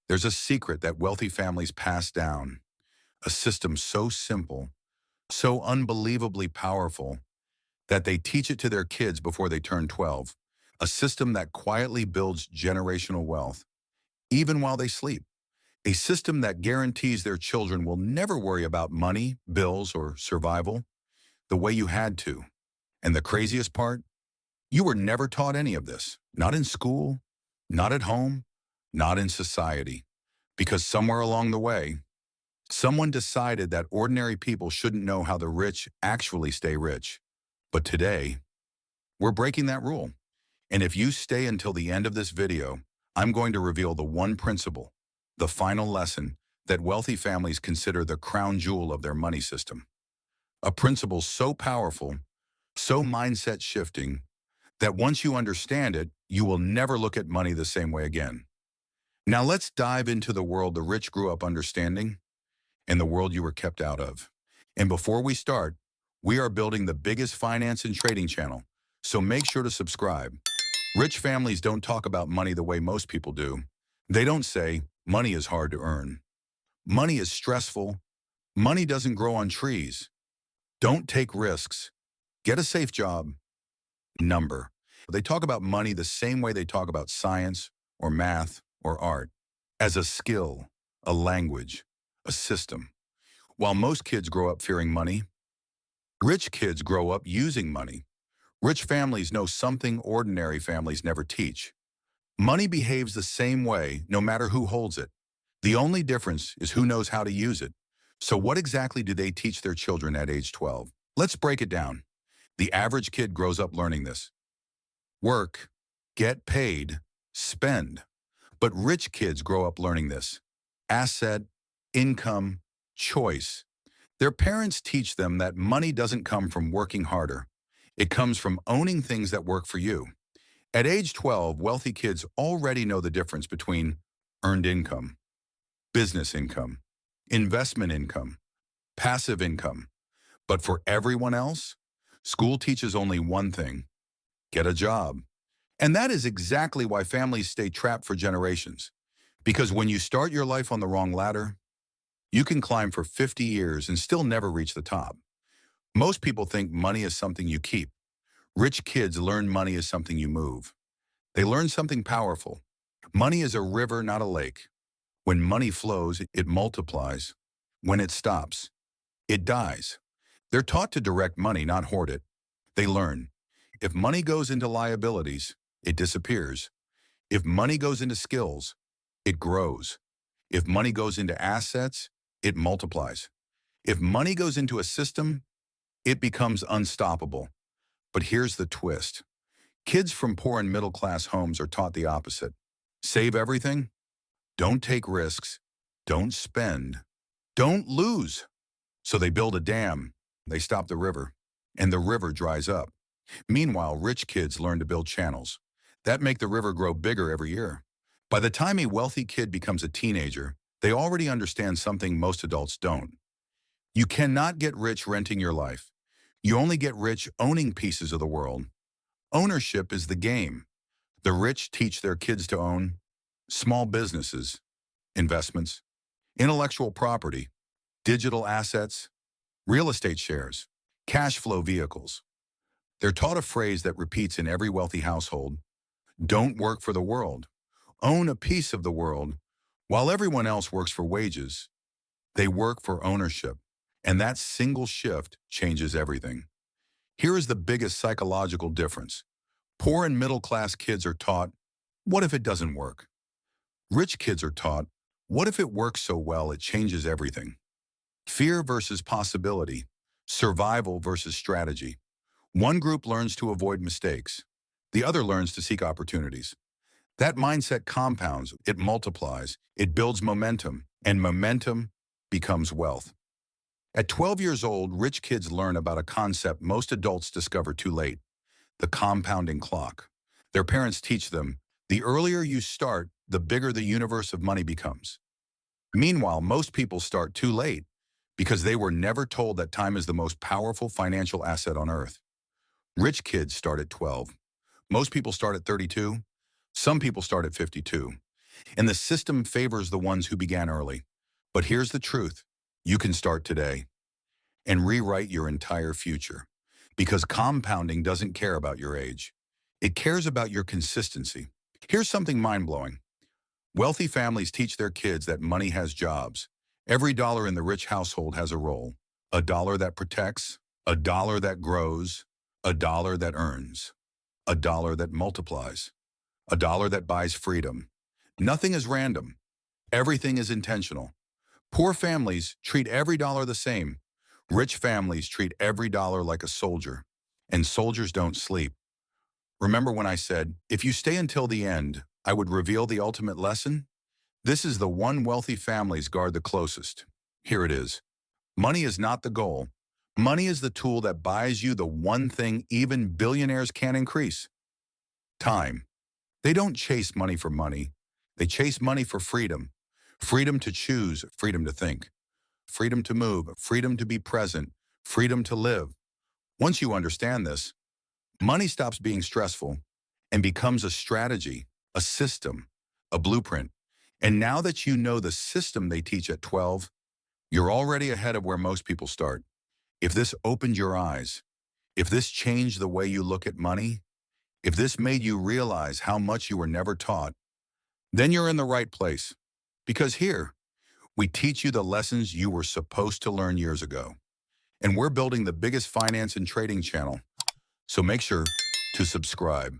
There's a secret that wealthy families pass down, a system so simple, so unbelievably powerful, that they teach it to their kids before they turn 12, a system that quietly builds generational wealth, even while they sleep, a system that guarantees their children will never worry about money, bills, or survival the way you had to. And the craziest part? You were never taught any of this, not in school, not at home, not in society, because somewhere along the way, someone decided that ordinary people shouldn't know how the rich actually stay rich. But today, we're breaking that rule. And if you stay until the end of this video, I'm going to reveal the one principle, the final lesson that wealthy families consider the crown jewel of their money system. A principle so powerful, so mindset shifting, that once you understand it, you will never look at money the same way again. Now let's dive into the world the rich grew up understanding and the world you were kept out of. And before we start, we are building the biggest finance and trading channel, so make sure to subscribe. Rich families don't talk about money the way most people do. They don't say, money is hard to earn. Money is stressful. Money doesn't grow on trees. Don't take risks. Get a safe job. Number. They talk about money the same way they talk about science or math or art, as a skill, a language, a system. While most kids grow up fearing money, rich kids grow up using money. Rich families know something ordinary families never teach. Money behaves the same way no matter who holds it. The only difference is who knows how to use it. So what exactly do they teach their children at age 12? Let's break it down. The average kid grows up learning this. Work, get paid, spend. But rich kids grow up learning this. Asset, income, choice. Their parents teach them that money doesn't come from working harder. It comes from owning things that work for you. At age 12, wealthy kids already know the difference between earned income, business income, investment income, passive income. But for everyone else, school teaches only one thing: get a job. And that is exactly why families stay trapped for generations. Because when you start your life on the wrong ladder, you can climb for 50 years and still never reach the top. Most people think money is something you keep. Rich kids learn money is something you move. They learn something powerful. Money is a river, not a lake. When money flows, it multiplies. When it stops, it dies. They're taught to direct money, not hoard it. They learn, if money goes into liabilities, it disappears. If money goes into skills, it grows. If money goes into assets, it multiplies. If money goes into a system, it becomes unstoppable. But here's the twist. Kids from poor and middle-class homes are taught the opposite. Save everything. Don't take risks. Don't spend. Don't lose. So they build a dam. They stop the river. And the river dries up. Meanwhile, rich kids learn to build channels that make the river grow bigger every year. By the time a wealthy kid becomes a teenager, they already understand something most adults don't. You cannot get rich renting your life. You only get rich owning pieces of the world. Ownership is the game. The rich teach their kids to own small businesses, investments, intellectual property, digital assets, real estate shares, cash flow vehicles. They're taught a phrase that repeats in every wealthy household: don't work for the world. Own a piece of the world. While everyone else works for wages, they work for ownership. And that single shift changes everything. Here is the biggest psychological difference. Poor and middle-class kids are taught, what if it doesn't work? Rich kids are taught, what if it works so well it changes everything? Fear versus possibility. Survival versus strategy. One group learns to avoid mistakes. The other learns to seek opportunities. That mindset compounds, it multiplies, it builds momentum, and momentum becomes wealth. At 12 years old, rich kids learn about a concept most adults discover too late: the compounding clock. Their parents teach them, the earlier you start, the bigger the universe of money becomes. Meanwhile, most people start too late because they were never told that time is the most powerful financial asset on earth. Rich kids start at 12. Most people start at 32. Some people start at 52. And the system favors the ones who began early. But here's the truth. You can start today and rewrite your entire future. Because compounding doesn't care about your age. It cares about your consistency. Here's something mind-blowing. Wealthy families teach their kids that money has jobs. Every dollar in the rich household has a role. A dollar that protects, a dollar that grows, a dollar that earns, a dollar that multiplies, a dollar that buys freedom. Nothing is random. Everything is intentional. Poor families treat every dollar the same. Rich families treat every dollar like a soldier. And soldiers don't sleep. Remember when I said, if you stay until the end, I would reveal the ultimate lesson? This is the one wealthy families guard the closest. Here it is. Money is not the goal. Money is the tool that buys you the one thing even billionaires can't increase. Time. They don't chase money for money. They chase money for freedom. Freedom to choose, freedom to think, freedom to move, freedom to be present, freedom to live. Once you understand this, money stops being stressful and becomes a strategy, a system, a blueprint. And now that you know the system they teach at 12, you're already ahead of where most people start. If this opened your eyes, if this changed the way you look at money, if this made you realize how much you were never taught, then you're in the right place. Because here, we teach you the lessons you were supposed to learn years ago. And we're building the biggest finance and trading channel. So make sure to subscribe.